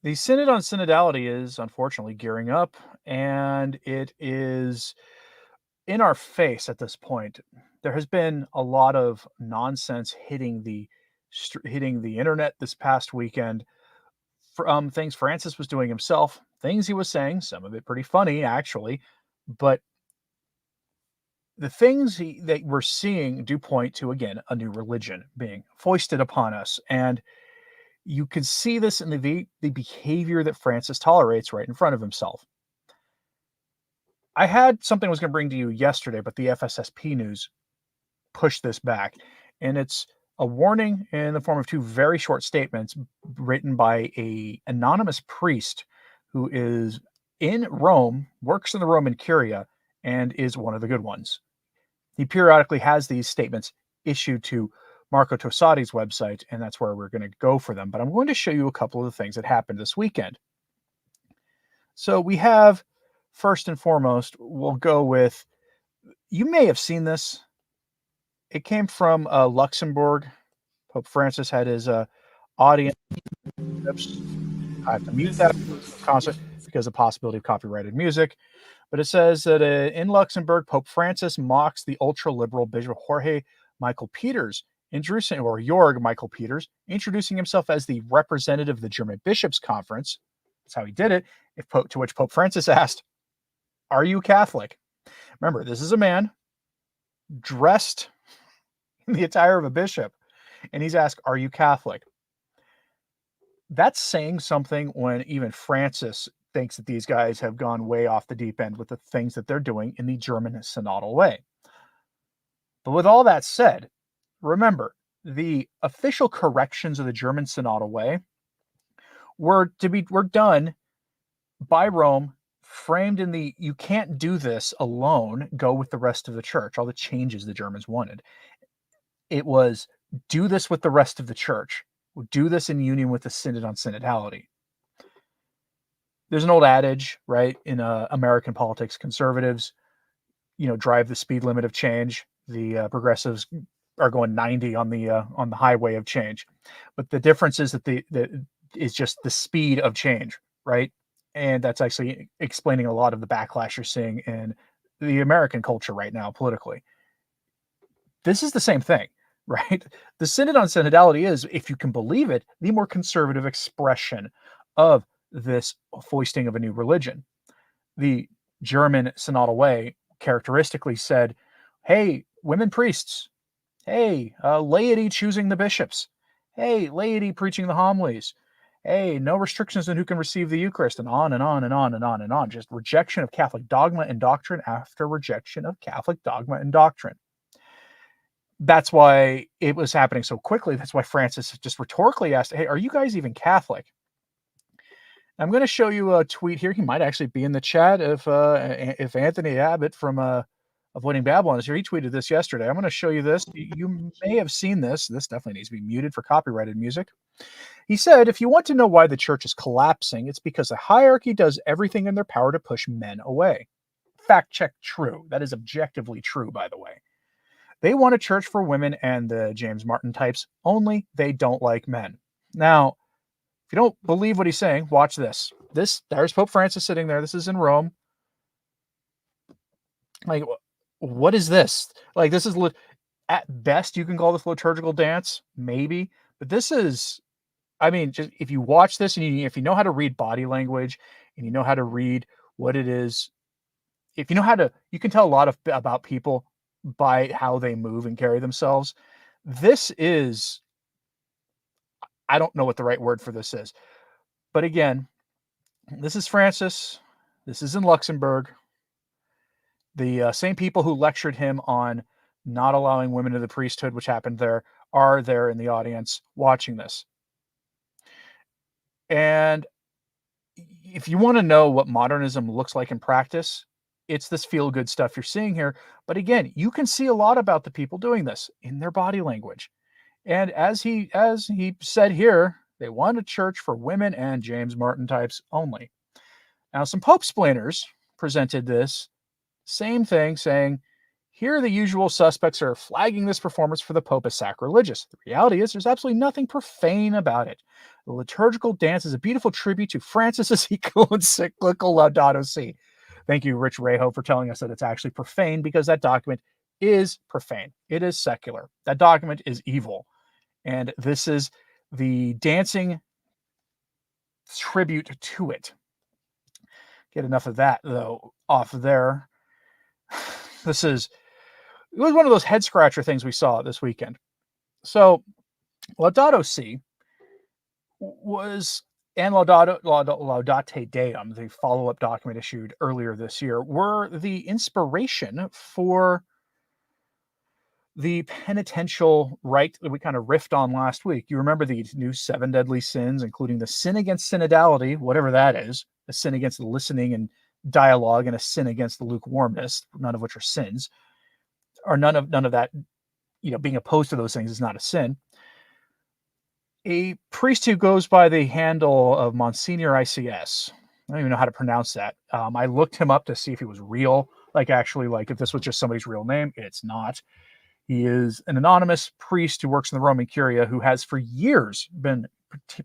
The Synod on Synodality is unfortunately gearing up, and it is in our face at this point. There has been a lot of nonsense hitting the internet this past weekend from things Francis was doing himself, things he was saying, some of it pretty funny actually, but the things that we're seeing do point to, again, a new religion being foisted upon us. And you can see this in the behavior that Francis tolerates right in front of himself. I had something I was going to bring to you yesterday, but the FSSP news pushed this back. And it's a warning in the form of two very short statements written by an anonymous priest who is in Rome, works in the Roman Curia, and is one of the good ones. He periodically has these statements issued to Marco Tossati's website, and that's where we're going to go for them. But I'm going to show you a couple of the things that happened this weekend. So we have, first and foremost, we'll go with, you may have seen this. It came from Luxembourg. Pope Francis had his audience. I have to mute that concert because of the possibility of copyrighted music. But it says that in Luxembourg, Pope Francis mocks the ultra-liberal Bishop Jorge Michael Peters, Jorg Michael Peters, introducing himself as the representative of the German Bishops' Conference. That's how he did it. To which Pope Francis asked, "Are you Catholic?" Remember, this is a man dressed in the attire of a bishop, and he's asked, "Are you Catholic?" That's saying something when even Francis thinks that these guys have gone way off the deep end with the things that they're doing in the German synodal way. But with all that said, remember, the official corrections of the German synodal way were done by Rome, framed in the "you can't do this alone, go with the rest of the church," all the changes the Germans wanted. It was, do this with the rest of the church. Do this in union with the Synod on Synodality. There's an old adage, right, in American politics, conservatives, drive the speed limit of change. The progressives are going 90 on the highway of change. But the difference is that is just the speed of change, right? And that's actually explaining a lot of the backlash you're seeing in the American culture right now politically. This is the same thing, right? The Synod on Synodality is, if you can believe it, the more conservative expression of this foisting of a new religion. The German synodal way characteristically said, hey, women priests, hey, laity choosing the bishops, hey, laity preaching the homilies, hey, no restrictions on who can receive the Eucharist, and on and on and on and on and on. Just rejection of Catholic dogma and doctrine after rejection of Catholic dogma and doctrine. That's why it was happening so quickly. That's why Francis just rhetorically asked, hey, are you guys even Catholic? I'm going to show you a tweet here. He might actually be in the chat if Anthony Abbott from Avoiding Babylon is here. He tweeted this yesterday. I'm going to show you this. You may have seen this. This definitely needs to be muted for copyrighted music. He said, if you want to know why the church is collapsing, it's because the hierarchy does everything in their power to push men away. Fact check true. That is objectively true, by the way. They want a church for women and the James Martin types, only they don't like men. Now, if you don't believe what he's saying, watch this. There's Pope Francis sitting there. This is in Rome. Like, what is this? Like, this is, at best, you can call this liturgical dance, maybe. But this is, I mean, just if you watch this and if you know how to read body language and you know how to read what it is, if you know how to, you can tell a lot about people by how they move and carry themselves. This is, I don't know what the right word for this is. But again, this is Francis. This is in Luxembourg. The same people who lectured him on not allowing women to the priesthood, which happened there, are there in the audience watching this. And if you want to know what modernism looks like in practice, it's this feel-good stuff you're seeing here. But again, you can see a lot about the people doing this in their body language. And as he said here, they want a church for women and James Martin types only. Now, some Pope splainers presented this same thing, saying, Here, the usual suspects are flagging this performance for the Pope as sacrilegious. The reality is, there's absolutely nothing profane about it. The liturgical dance is a beautiful tribute to Francis's encyclical Laudato Si. Thank you, Rich Reho, for telling us that it's actually profane, because that document is profane. It is secular. That document is evil. And this is the dancing tribute to it. Get enough of that, though, off there. It was one of those head scratcher things we saw this weekend. So Laudato Si was, and Laudate Deum, the follow-up document issued earlier this year, were the inspiration for the penitential rite that we kind of riffed on last week. You remember the new 7 deadly sins, including the sin against synodality, whatever that is, a sin against the listening and dialogue, and a sin against the lukewarmness, none of which are sins, or none of that, being opposed to those things is not a sin. A priest who goes by the handle of Monsignor ICS, I don't even know how to pronounce that. I looked him up to see if he was real, like if this was just somebody's real name. It's not. He is an anonymous priest who works in the Roman Curia, who has for years been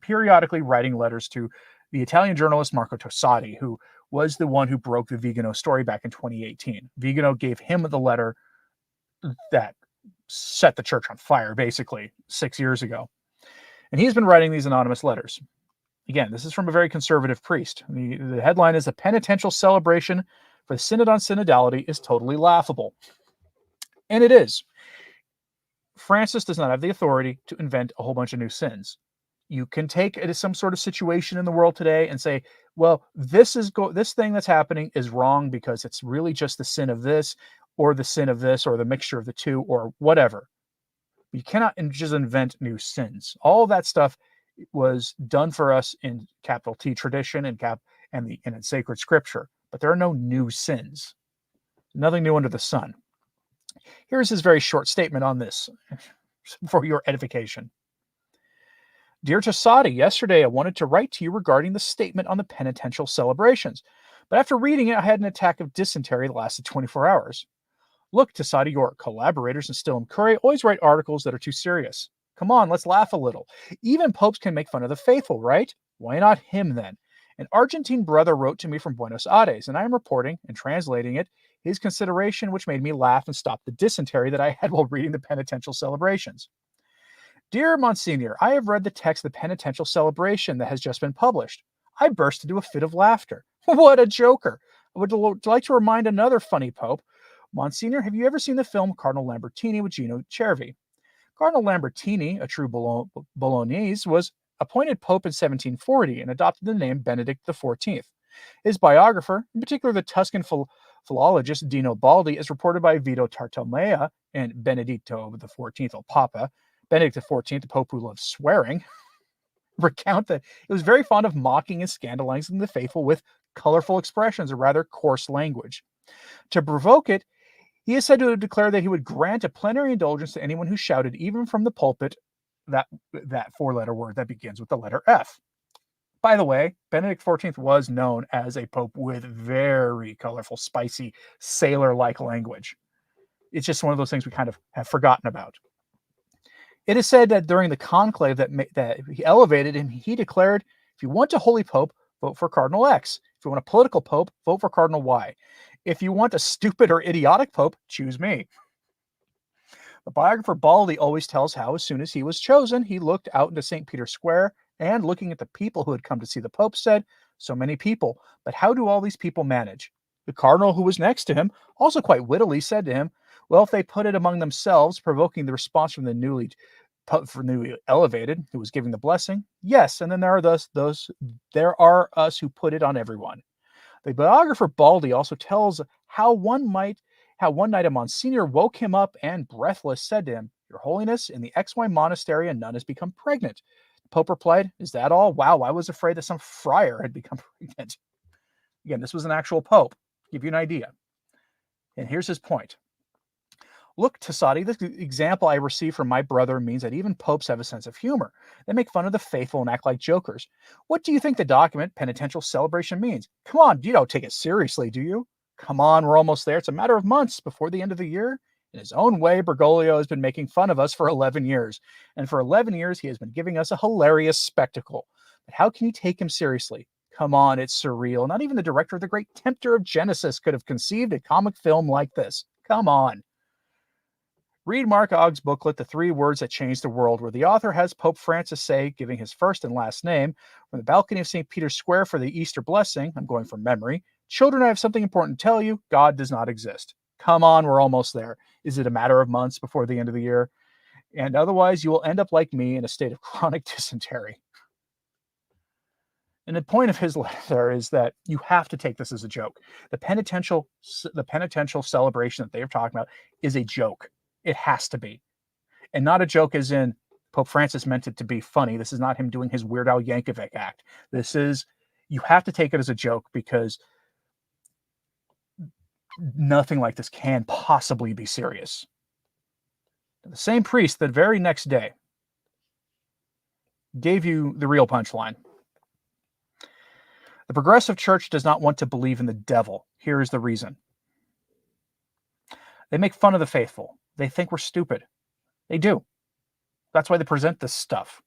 periodically writing letters to the Italian journalist Marco Tossati, who was the one who broke the Vigano story back in 2018. Vigano gave him the letter that set the church on fire, basically, 6 years ago. And he's been writing these anonymous letters. Again, this is from a very conservative priest. The headline is, "A penitential celebration for the Synod on Synodality is totally laughable." And it is. Francis does not have the authority to invent a whole bunch of new sins. You can take it as some sort of situation in the world today and say, well, this thing that's happening is wrong because it's really just the sin of this, or the sin of this, or the mixture of the two, or whatever. You cannot just invent new sins. All of that stuff was done for us in capital T tradition and in sacred scripture, but there are no new sins. Nothing new under the sun. Here's his very short statement on this for your edification. "Dear Tossati, yesterday I wanted to write to you regarding the statement on the penitential celebrations, but after reading it, I had an attack of dysentery that lasted 24 hours. Look, Tossati, your collaborators in Stilum Curae always write articles that are too serious. Come on, let's laugh a little. Even popes can make fun of the faithful, right? Why not him then? An Argentine brother wrote to me from Buenos Aires, and I am reporting and translating it, his consideration, which made me laugh and stop the dysentery that I had while reading the penitential celebrations. Dear Monsignor, I have read the text of the penitential celebration that has just been published. I burst into a fit of laughter. What a joker! I would like to remind another funny pope. Monsignor, have you ever seen the film Cardinal Lambertini with Gino Cervi? Cardinal Lambertini, a true Bolognese, was appointed pope in 1740 and adopted the name Benedict XIV. His biographer, in particular the Tuscan philologist Dino Baldi, as reported by Vito Tartamea and Benedetto XIV, El Papa, Benedict XIV, the pope who loved swearing, recount that he was very fond of mocking and scandalizing the faithful with colorful expressions or rather coarse language. To provoke it, he is said to have declared that he would grant a plenary indulgence to anyone who shouted, even from the pulpit, that 4-letter word that begins with the letter F. By the way, Benedict XIV was known as a pope with very colorful, spicy, sailor-like language. It's just one of those things we kind of have forgotten about. It is said that during the conclave that he elevated him, he declared, if you want a holy pope, vote for Cardinal X. If you want a political pope, vote for Cardinal Y. If you want a stupid or idiotic pope, choose me. The biographer Baldi always tells how, as soon as he was chosen, he looked out into St. Peter's Square and, looking at the people who had come to see the Pope, said, so many people, but how do all these people manage? The cardinal who was next to him also quite wittily said to him, well, if they put it among themselves, provoking the response from the newly elevated, who was giving the blessing, yes, and then there are us who put it on everyone. The biographer Baldi also tells how one night a Monsignor woke him up and, breathless, said to him, Your Holiness, in the XY monastery a nun has become pregnant. The Pope replied, is that all? Wow, I was afraid that some friar had become pregnant. Again, this was an actual Pope. Give you an idea. And here's his point. Look, Tossati, the example I received from my brother means that even popes have a sense of humor. They make fun of the faithful and act like jokers. What do you think the document, penitential celebration, means? Come on, you don't take it seriously, do you? Come on, we're almost there. It's a matter of months before the end of the year. In his own way, Bergoglio has been making fun of us for 11 years. And for 11 years, he has been giving us a hilarious spectacle. But how can you take him seriously? Come on, it's surreal. Not even the director of The Great Tempter of Genesis could have conceived a comic film like this. Come on. Read Mark Ogg's booklet, The Three Words That Changed the World, where the author has Pope Francis say, giving his first and last name, from the balcony of St. Peter's Square for the Easter blessing, I'm going from memory, "Children, I have something important to tell you. God does not exist." Come on, we're almost there. Is it a matter of months before the end of the year? And otherwise, you will end up like me in a state of chronic dysentery. And the point of his letter is that you have to take this as a joke. The penitential celebration that they are talking about is a joke. It has to be. And not a joke as in Pope Francis meant it to be funny. This is not him doing his Weird Al Yankovic act. You have to take it as a joke because nothing like this can possibly be serious. The same priest the very next day gave you the real punchline. The progressive church does not want to believe in the devil. Here is the reason. They make fun of the faithful. They think we're stupid. They do. That's why they present this stuff.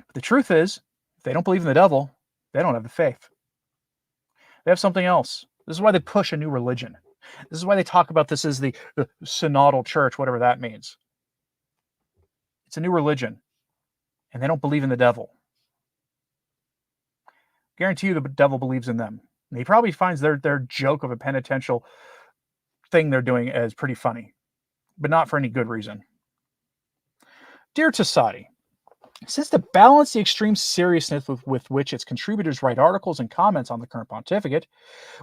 But the truth is, if they don't believe in the devil, they don't have the faith. They have something else. This is why they push a new religion. This is why they talk about this as the synodal church, whatever that means. It's a new religion, and they don't believe in the devil. Guarantee you the devil believes in them. And he probably finds their joke of a penitential thing they're doing as pretty funny, but not for any good reason. Dear Tosati, since to balance the extreme seriousness with which its contributors write articles and comments on the current pontificate,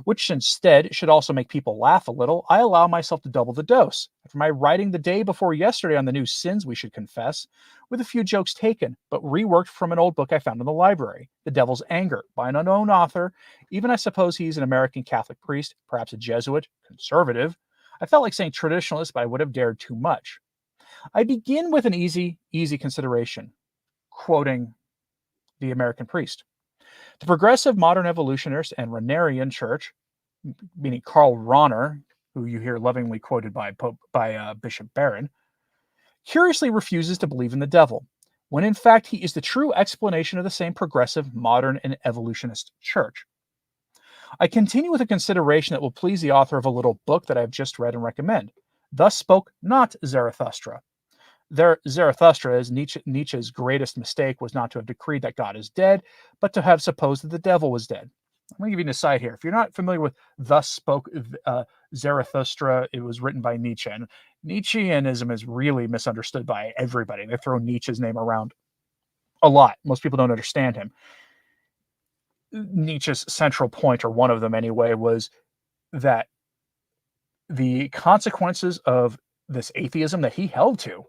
which instead should also make people laugh a little, I allow myself to double the dose. After my writing the day before yesterday on the new sins we should confess, with a few jokes taken, but reworked from an old book I found in the library, The Devil's Anger, by an unknown author, even I suppose he's an American Catholic priest, perhaps a Jesuit, conservative. I felt like saying traditionalist, but I would have dared too much. I begin with an easy consideration, quoting the American priest. The progressive modern evolutionist and Rahnerian church, meaning Karl Rahner, who you hear lovingly quoted by Bishop Barron, curiously refuses to believe in the devil, when in fact he is the true explanation of the same progressive, modern, and evolutionist church. I continue with a consideration that will please the author of a little book that I have just read and recommend. Thus spoke not Zarathustra. Zarathustra, as Nietzsche's greatest mistake, was not to have decreed that God is dead, but to have supposed that the devil was dead. I'm going to give you an aside here. If you're not familiar with Thus Spoke Zarathustra, it was written by Nietzsche. And Nietzscheanism is really misunderstood by everybody. They throw Nietzsche's name around a lot. Most people don't understand him. Nietzsche's central point, or one of them anyway, was that the consequences of this atheism that he held to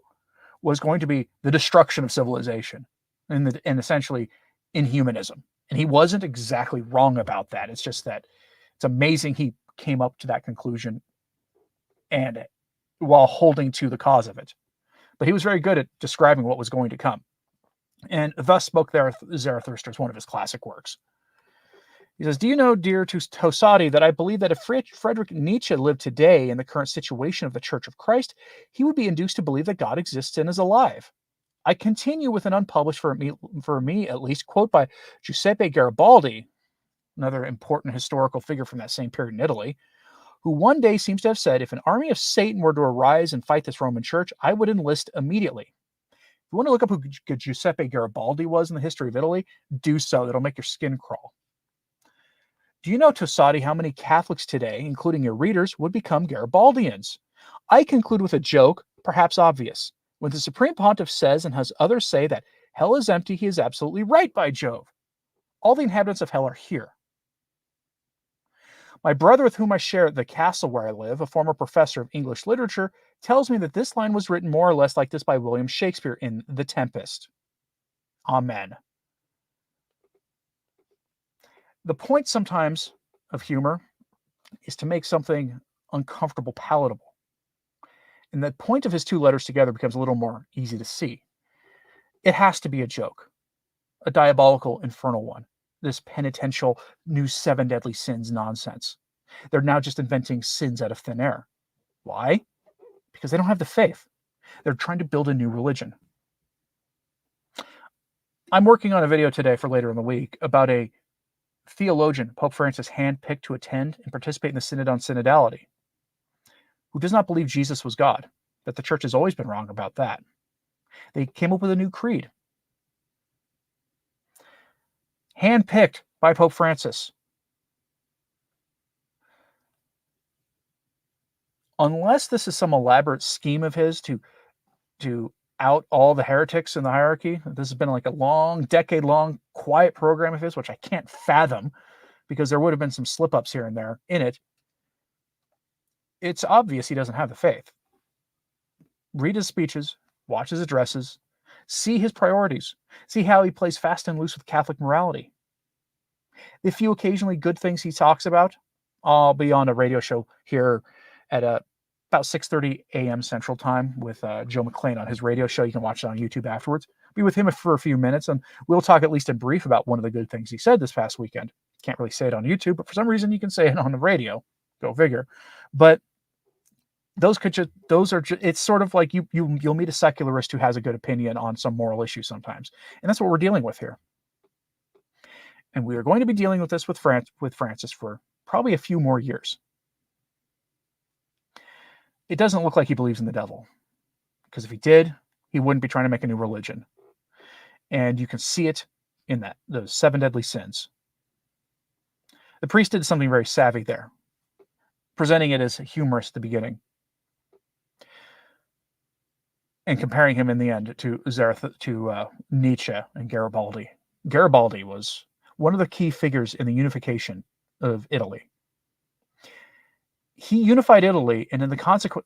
was going to be the destruction of civilization and essentially inhumanism. And he wasn't exactly wrong about that. It's just that it's amazing he came up to that conclusion and while holding to the cause of it. But he was very good at describing what was going to come. And Thus Spoke Zarathustra is one of his classic works. He says, do you know, dear Tosati, that I believe that if Friedrich Nietzsche lived today in the current situation of the Church of Christ, he would be induced to believe that God exists and is alive. I continue with an unpublished, for me at least, quote by Giuseppe Garibaldi, another important historical figure from that same period in Italy, who one day seems to have said, if an army of Satan were to arise and fight this Roman Church, I would enlist immediately. If you want to look up who Giuseppe Garibaldi was in the history of Italy, do so. That'll make your skin crawl. Do you know, Tosati, how many Catholics today, including your readers, would become Garibaldians? I conclude with a joke, perhaps obvious. When the Supreme Pontiff says and has others say that hell is empty, he is absolutely right, by Jove. All the inhabitants of hell are here. My brother, with whom I share the castle where I live, a former professor of English literature, tells me that this line was written more or less like this by William Shakespeare in The Tempest. Amen. The point sometimes of humor is to make something uncomfortable palatable. And the point of his two letters together becomes a little more easy to see. It has to be a joke, a diabolical, infernal one, this penitential new seven deadly sins nonsense. They're now just inventing sins out of thin air. Why? Because they don't have the faith. They're trying to build a new religion. I'm working on a video today for later in the week about a theologian Pope Francis handpicked to attend and participate in the Synod on Synodality, who does not believe Jesus was God, that the church has always been wrong about that. They came up with a new creed. Handpicked by Pope Francis. Unless this is some elaborate scheme of his to out all the heretics in the hierarchy, this has been like a long, decade-long quiet program of his, which I can't fathom, because there would have been some slip-ups here and there in it. It's obvious he doesn't have the faith. Read his speeches, watch his addresses, see his priorities, see how he plays fast and loose with Catholic morality. The few occasionally good things he talks about, I'll be on a radio show here at about 6:30 a.m. Central Time with Joe McLean on his radio show. You can watch it on YouTube afterwards. Be with him for a few minutes, and we'll talk at least in brief about one of the good things he said this past weekend. Can't really say it on YouTube, but for some reason you can say it on the radio. Go figure. But it's sort of like you'll meet a secularist who has a good opinion on some moral issue sometimes, and that's what we're dealing with here. And we are going to be dealing with this with Francis for probably a few more years. It doesn't look like he believes in the devil, because if he did, he wouldn't be trying to make a new religion. And you can see it in those 7 deadly sins. The priest did something very savvy there, presenting it as humorous at the beginning, and comparing him in the end to Nietzsche and Garibaldi. Garibaldi was one of the key figures in the unification of Italy. He unified Italy, and the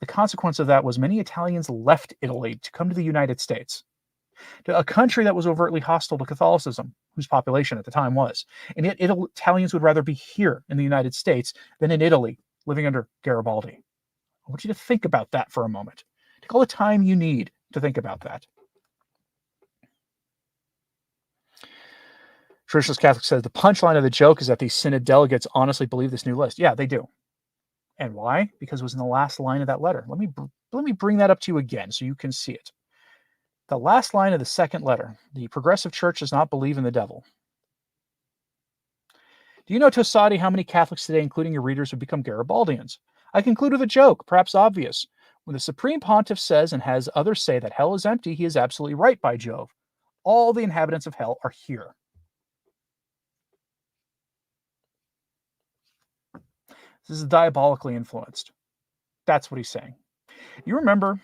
consequence of that was many Italians left Italy to come to the United States, to a country that was overtly hostile to Catholicism, whose population at the time was. And yet Italians would rather be here in the United States than in Italy, living under Garibaldi. I want you to think about that for a moment. Take all the time you need to think about that. Traditionalist Catholic says the punchline of the joke is that these Synod delegates honestly believe this new list. Yeah, they do. And why? Because it was in the last line of that letter. Let me bring that up to you again so you can see it. The last line of the second letter. The progressive church does not believe in the devil. Do you know, Tosati, how many Catholics today, including your readers, have become Garibaldians? I conclude with a joke, perhaps obvious. When the Supreme Pontiff says and has others say that hell is empty, he is absolutely right, by Jove. All the inhabitants of hell are here. This is diabolically influenced. That's what he's saying. You remember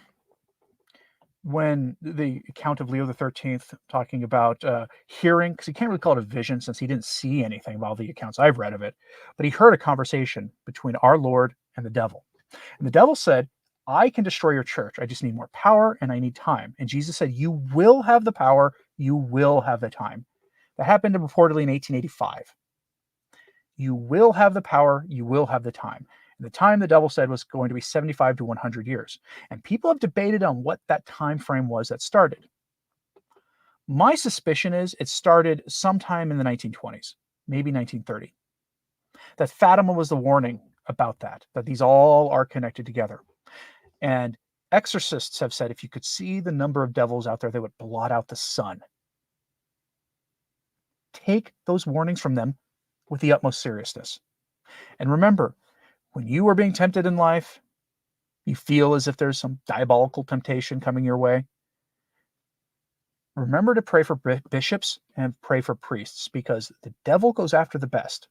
when the account of Leo XIII talking about hearing, because he can't really call it a vision since he didn't see anything about the accounts I've read of it, but he heard a conversation between our Lord and the devil. And the devil said, I can destroy your church. I just need more power and I need time. And Jesus said, you will have the power, you will have the time. That happened reportedly in 1885. You will have the power, you will have the time. And the time, the devil said, was going to be 75 to 100 years. And people have debated on what that time frame was that started. My suspicion is it started sometime in the 1920s, maybe 1930. That Fatima was the warning about that these all are connected together. And exorcists have said if you could see the number of devils out there, they would blot out the sun. Take those warnings from them with the utmost seriousness. And remember, when you are being tempted in life, you feel as if there's some diabolical temptation coming your way, remember to pray for bishops and pray for priests, because the devil goes after the best.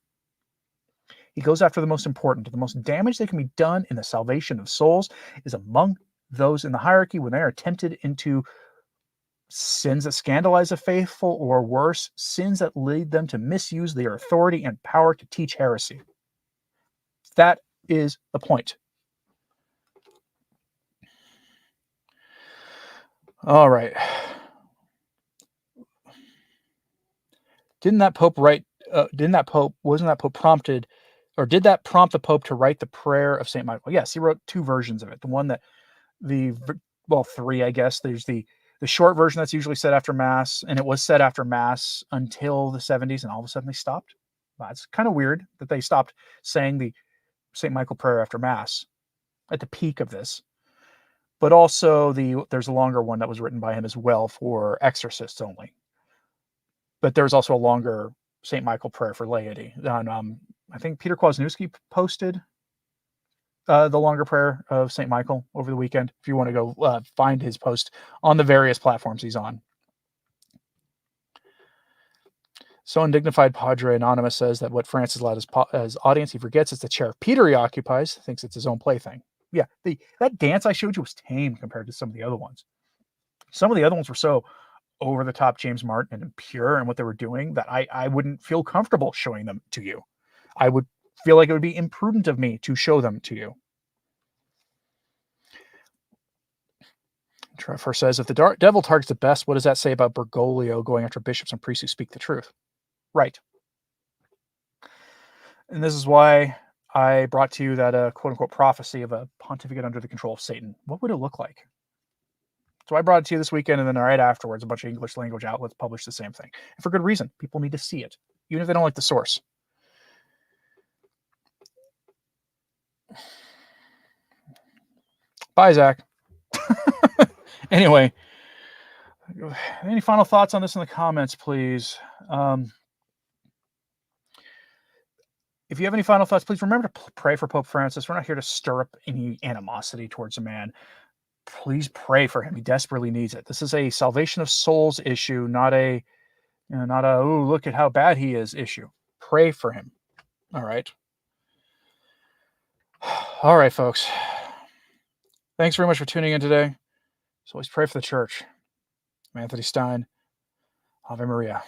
He goes after the most important. The most damage that can be done in the salvation of souls is among those in the hierarchy when they are tempted into sins that scandalize the faithful, or worse, sins that lead them to misuse their authority and power to teach heresy. That is the point. All right. Wasn't that Pope prompted, or did that prompt the Pope to write the prayer of St. Michael? Yes, he wrote 2 versions of it. The one that three, I guess. There's the short version that's usually said after Mass, and it was said after Mass until the 70s, and all of a sudden they stopped. Well, it's kind of weird that they stopped saying the St. Michael prayer after Mass at the peak of this. But also there's a longer one that was written by him as well for exorcists only. But there's also a longer St. Michael prayer for laity. I think Peter Kwasniewski posted the longer prayer of St. Michael over the weekend, if you want to go find his post on the various platforms he's on. So Undignified Padre Anonymous says that what Francis allowed as audience, he forgets it's the chair of Peter he occupies, thinks it's his own plaything. Yeah, that dance I showed you was tame compared to some of the other ones. Some of the other ones were so over the top James Martin and pure and what they were doing that I wouldn't feel comfortable showing them to you. I would feel like it would be imprudent of me to show them to you. Trevor says, if the devil targets the best, what does that say about Bergoglio going after bishops and priests who speak the truth? Right. And this is why I brought to you that quote-unquote prophecy of a pontificate under the control of Satan. What would it look like? So I brought it to you this weekend, and then right afterwards, a bunch of English language outlets published the same thing. And for good reason. People need to see it, even if they don't like the source. Bye, Zach. Anyway, any final thoughts on this in the comments, please? If you have any final thoughts, please remember to pray for Pope Francis. We're not here to stir up any animosity towards a man. Please pray for him. He desperately needs it. This is a salvation of souls issue, not a oh, look at how bad he is issue. Pray for him. All right. All right, folks. Thanks very much for tuning in today. So always pray for the church. I'm Anthony Stine. Ave Maria.